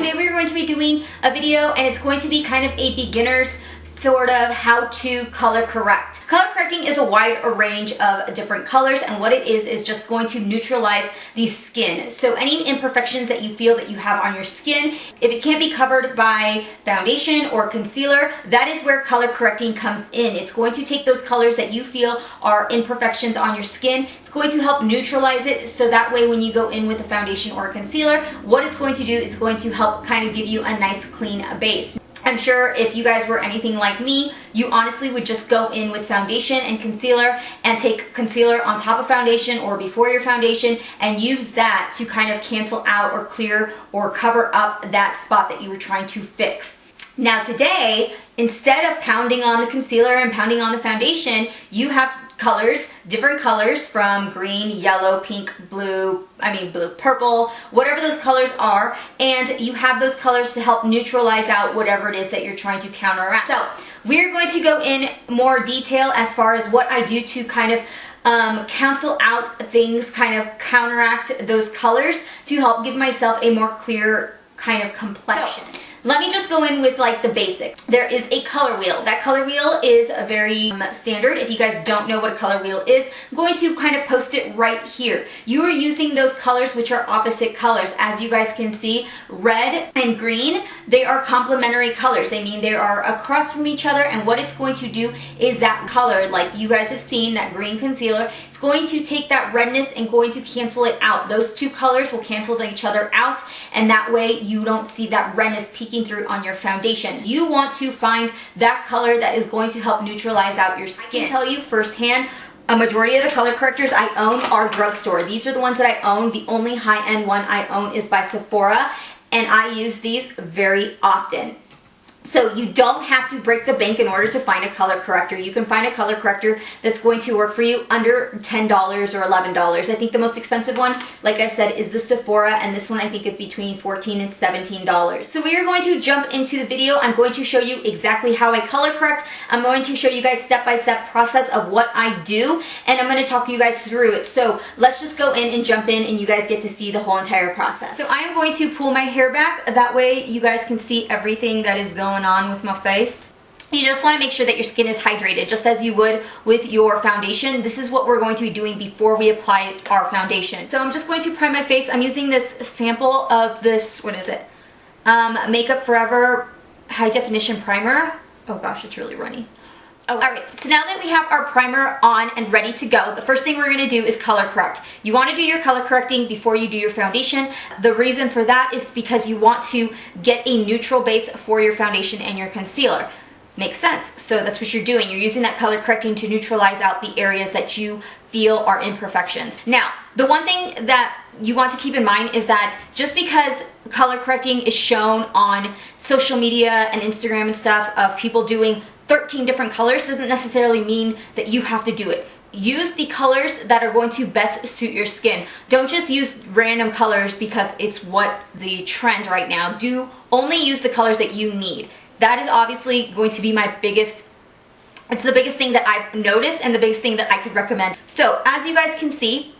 Today we're going to be doing a video and it's going to be kind of a beginner's sort of how to color correct. Color correcting is a wide range of different colors, and what it is just going to neutralize the skin. So any imperfections that you feel that you have on your skin, if it can't be covered by foundation or concealer, that is where color correcting comes in. It's going to take those colors that you feel are imperfections on your skin. It's going to help neutralize it, so that way when you go in with a foundation or a concealer, what it's going to do, it's going to help kind of give you a nice clean base. I'm sure if you guys were anything like me, you honestly would just go in with foundation and concealer and take concealer on top of foundation or before your foundation and use that to kind of cancel out or clear or cover up that spot that you were trying to fix. Now today, instead of pounding on the concealer and pounding on the foundation, you have colors, different colors from green, yellow, pink, blue, purple, whatever those colors are, and you have those colors to help neutralize out whatever it is that you're trying to counteract. So we're going to go in more detail as far as what I do to kind of cancel out things, kind of counteract those colors to help give myself a more clear kind of complexion. So, let me just go in with like the basics. There is a color wheel. That color wheel is a very standard. If you guys don't know what a color wheel is, I'm going to kind of post it right here. You are using those colors which are opposite colors. As you guys can see, red and green, they are complementary colors. I mean, they are across from each other, and what it's going to do is that color, like you guys have seen, that green concealer, it's going to take that redness and going to cancel it out. Those two colors will cancel each other out, and that way you don't see that redness peeking through on your foundation. You want to find that color that is going to help neutralize out your skin. I can tell you firsthand, a majority of the color correctors I own are drugstore. These are the ones that I own. The only high-end one I own is by Sephora, and I use these very often. So you don't have to break the bank in order to find a color corrector. You can find a color corrector that's going to work for you under $10 or $11. I think the most expensive one, like I said, is the Sephora, and this one I think is between $14 and $17. So we are going to jump into the video. I'm going to show you exactly how I color correct. I'm going to show you guys step-by-step process of what I do, and I'm going to talk you guys through it. So let's just go in and jump in, and you guys get to see the whole entire process. So I am going to pull my hair back. That way you guys can see everything that is going on with my face. You just want to make sure that your skin is hydrated, just as you would with your foundation. This is what we're going to be doing before we apply our foundation. So I'm just going to prime my face. I'm using this sample of this, what is it? Makeup Forever High Definition Primer. Oh gosh, it's really runny. Oh, alright, so now that we have our primer on and ready to go, the first thing we're going to do is color correct. You want to do your color correcting before you do your foundation. The reason for that is because you want to get a neutral base for your foundation and your concealer. Makes sense. So that's what you're doing. You're using that color correcting to neutralize out the areas that you feel are imperfections. Now, the one thing that you want to keep in mind is that just because color correcting is shown on social media and Instagram and stuff of people doing 13 different colors doesn't necessarily mean that you have to do it. Use the colors that are going to best suit your skin. Don't just use random colors because it's what the trend right now. Only use the colors that you need. That is obviously going to be my biggest, it's the biggest thing that I've noticed and the biggest thing that I could recommend. So as you guys can see,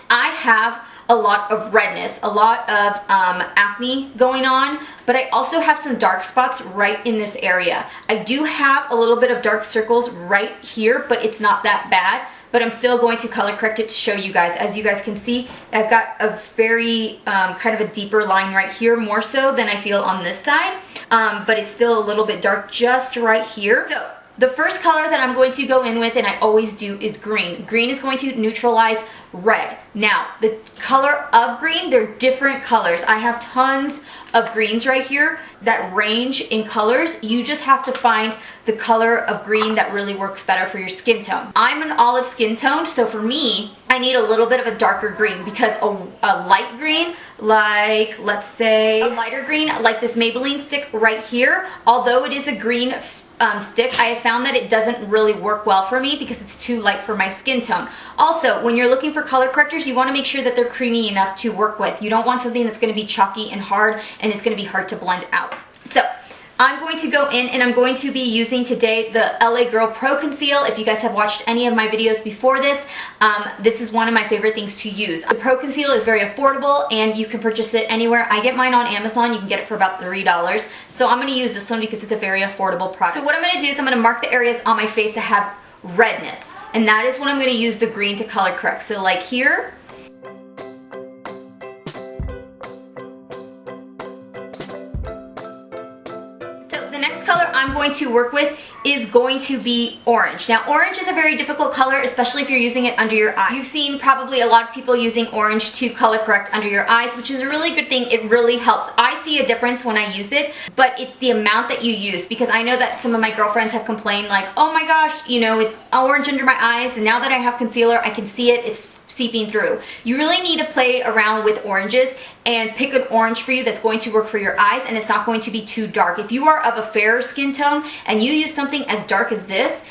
I have a lot of redness, a lot of acne going on, but I also have some dark spots right in this area. I do have a little bit of dark circles right here, but it's not that bad. But I'm still going to color correct it to show you guys. As you guys can see, I've got a very kind of a deeper line right here, more so than I feel on this side, but it's still a little bit dark just right here. So the first color that I'm going to go in with, and I always do, is green. Green is going to neutralize red. Now, the color of green, they're different colors. I have tons of greens right here that range in colors. You just have to find the color of green that really works better for your skin tone. I'm an olive skin tone, so for me, I need a little bit of a darker green because a light green, like let's say a lighter green, like this Maybelline stick right here, although it is a green stick, I have found that it doesn't really work well for me because it's too light for my skin tone. Also, when you're looking for color correctors, you want to make sure that they're creamy enough to work with. You don't want something that's going to be chalky and hard and it's going to be hard to blend out. So I'm going to go in and I'm going to be using today the LA Girl Pro Conceal. If you guys have watched any of my videos before this, this is one of my favorite things to use. The Pro Conceal is very affordable and you can purchase it anywhere. I get mine on Amazon. You can get it for about $3. So I'm going to use this one because it's a very affordable product. So what I'm going to do is I'm going to mark the areas on my face that have redness. And that is when I'm going to use the green to color correct. So like here. The next color I'm going to work with is going to be orange. Now orange is a very difficult color, especially if you're using it under your eye. You've seen probably a lot of people using orange to color correct under your eyes, which is a really good thing. It really helps. I see a difference when I use it, but it's the amount that you use, because I know that some of my girlfriends have complained like, oh my gosh, you know, it's orange under my eyes, and now that I have concealer, I can see it, it's seeping through. You really need to play around with oranges and pick an orange for you that's going to work for your eyes, and it's not going to be too dark. If you are of a fairer skin tone and you use something as dark as this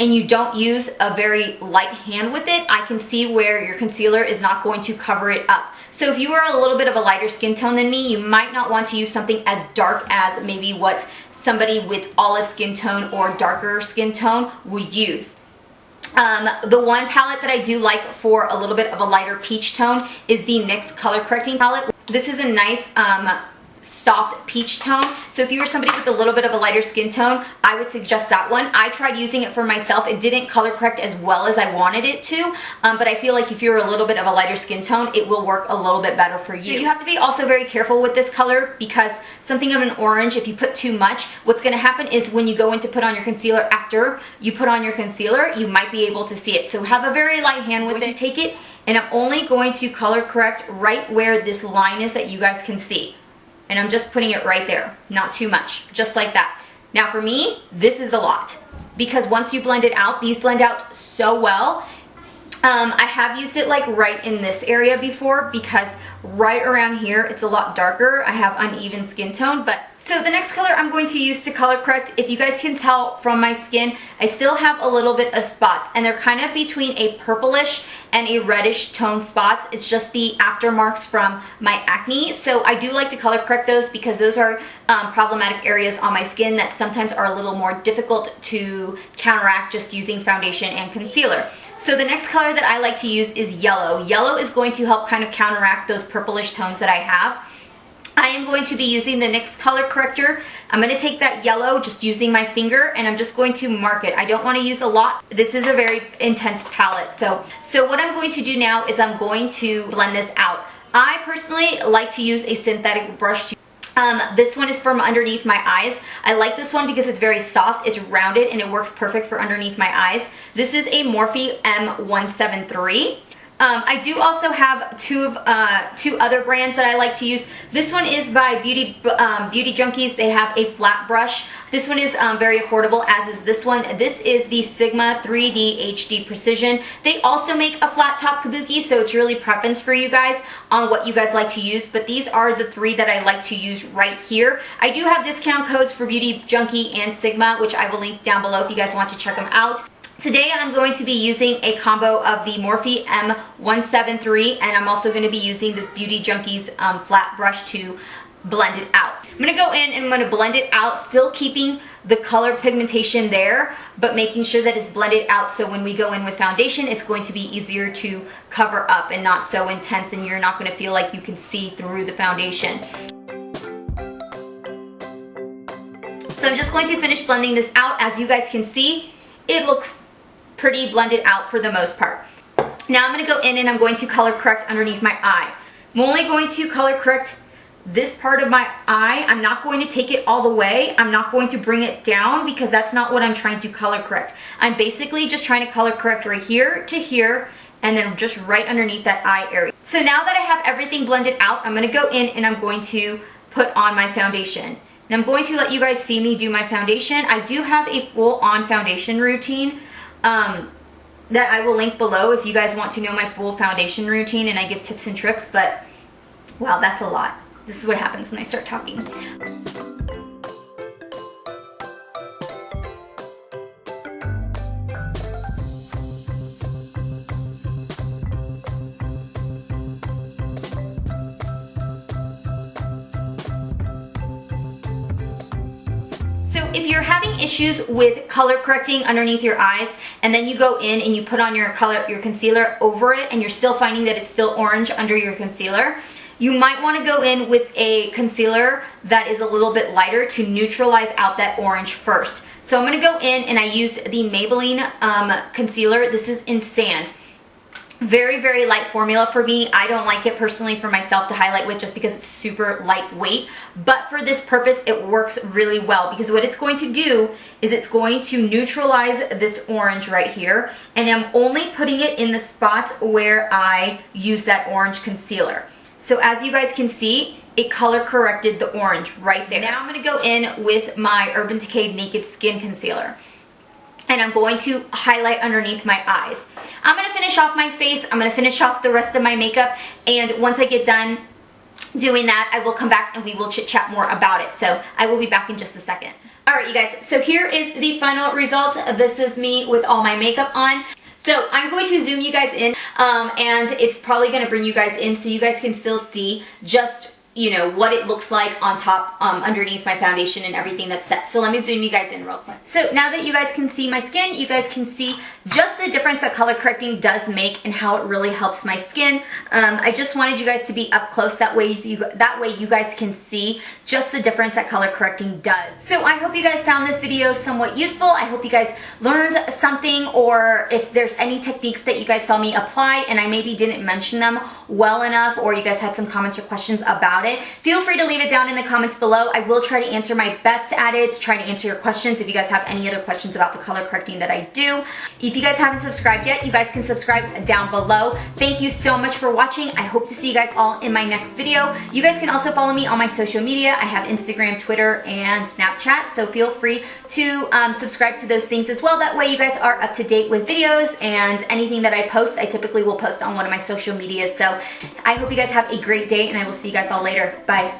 and you don't use a very light hand with it, I can see where your concealer is not going to cover it up. So if you are a little bit of a lighter skin tone than me, you might not want to use something as dark as maybe what somebody with olive skin tone or darker skin tone would use. The one palette that I do like for a little bit of a lighter peach tone is the NYX Color Correcting Palette. This is a nice soft peach tone. So if you were somebody with a little bit of a lighter skin tone, I would suggest that one. I tried using it for myself. It didn't color correct as well as I wanted it to, but I feel like if you're a little bit of a lighter skin tone, it will work a little bit better for you. So you have to be also very careful with this color, because something of an orange, if you put too much, what's going to happen is when you go in to put on your concealer, after you put on your concealer, you might be able to see it. So have a very light hand with it. Take it, and I'm only going to color correct right where this line is that you guys can see. And I'm just putting it right there, not too much, just like that. Now for me, this is a lot, because once you blend it out, these blend out so well. I have used it like right in this area before, because right around here it's a lot darker. I have uneven skin tone. But so the next color I'm going to use to color correct, if you guys can tell from my skin, I still have a little bit of spots, and they're kind of between a purplish and a reddish tone spots. It's just the aftermarks from my acne. So I do like to color correct those, because those are problematic areas on my skin that sometimes are a little more difficult to counteract just using foundation and concealer. So the next color that I like to use is yellow. Yellow is going to help kind of counteract those purplish tones that I have. I am going to be using the NYX Color Corrector. I'm going to take that yellow just using my finger, and I'm just going to mark it. I don't want to use a lot. This is a very intense palette. So what I'm going to do now is I'm going to blend this out. I personally like to use a synthetic brush. This one is from underneath my eyes. I like this one because it's very soft, it's rounded, and it works perfect for underneath my eyes. This is a Morphe M173. I do also have two other brands that I like to use. This one is by Beauty Junkies. They have a flat brush. This one is very affordable, as is this one. This is the Sigma 3D HD Precision. They also make a flat top kabuki, so it's really preference for you guys on what you guys like to use, but these are the three that I like to use right here. I do have discount codes for Beauty Junkie and Sigma, which I will link down below if you guys want to check them out. Today I'm going to be using a combo of the Morphe M173, and I'm also going to be using this Beauty Junkies flat brush to blend it out. I'm going to go in and I'm going to blend it out, still keeping the color pigmentation there, but making sure that it's blended out, so when we go in with foundation, it's going to be easier to cover up and not so intense, and you're not going to feel like you can see through the foundation. So I'm just going to finish blending this out. As you guys can see, it looks pretty blended out for the most part. Now I'm going to go in and I'm going to color correct underneath my eye. I'm only going to color correct this part of my eye. I'm not going to take it all the way. I'm not going to bring it down, because that's not what I'm trying to color correct. I'm basically just trying to color correct right here to here, and then just right underneath that eye area. So now that I have everything blended out, I'm going to go in and I'm going to put on my foundation. And I'm going to let you guys see me do my foundation. I do have a full-on foundation routine that I will link below if you guys want to know my full foundation routine, and I give tips and tricks, but wow, that's a lot. This is what happens when I start talking. So if you're having issues with color correcting underneath your eyes, and then you go in and you put on your concealer over it, and you're still finding that it's still orange under your concealer, you might want to go in with a concealer that is a little bit lighter to neutralize out that orange first. So I'm going to go in and I used the Maybelline Concealer. This is in Sand. Very, very light formula for me. I don't like it personally for myself to highlight with just because it's super lightweight. But for this purpose, it works really well because what it's going to do is it's going to neutralize this orange right here. And I'm only putting it in the spots where I use that orange concealer. So as you guys can see, it color corrected the orange right there. Now I'm going to go in with my Urban Decay Naked Skin Concealer. And I'm going to highlight underneath my eyes. I'm going to finish off my face. I'm going to finish off the rest of my makeup. And once I get done doing that, I will come back and we will chit chat more about it. So I will be back in just a second. Alright you guys, so here is the final result. This is me with all my makeup on. So I'm going to zoom you guys in and it's probably going to bring you guys in so you guys can still see just, you know, what it looks like on top underneath my foundation and everything that's set. So let me zoom you guys in real quick. So now that you guys can see my skin, you guys can see just the difference that color correcting does make and how it really helps my skin. I just wanted you guys to be up close, that way you guys can see just the difference that color correcting does. So I hope you guys found this video somewhat useful. I hope you guys learned something, or if there's any techniques that you guys saw me apply and I maybe didn't mention them well enough, or you guys had some comments or questions about it, feel free to leave it down in the comments below. I will try to answer my best at it, try to answer your questions if you guys have any other questions about the color correcting that I do. If you guys haven't subscribed yet, you guys can subscribe down below. Thank you so much for watching. I hope to see you guys all in my next video. You guys can also follow me on my social media. I have Instagram, Twitter, and Snapchat, so feel free to subscribe to those things as well. That way you guys are up to date with videos and anything that I post, I typically will post on one of my social medias. So I hope you guys have a great day and I will see you guys all later. Bye.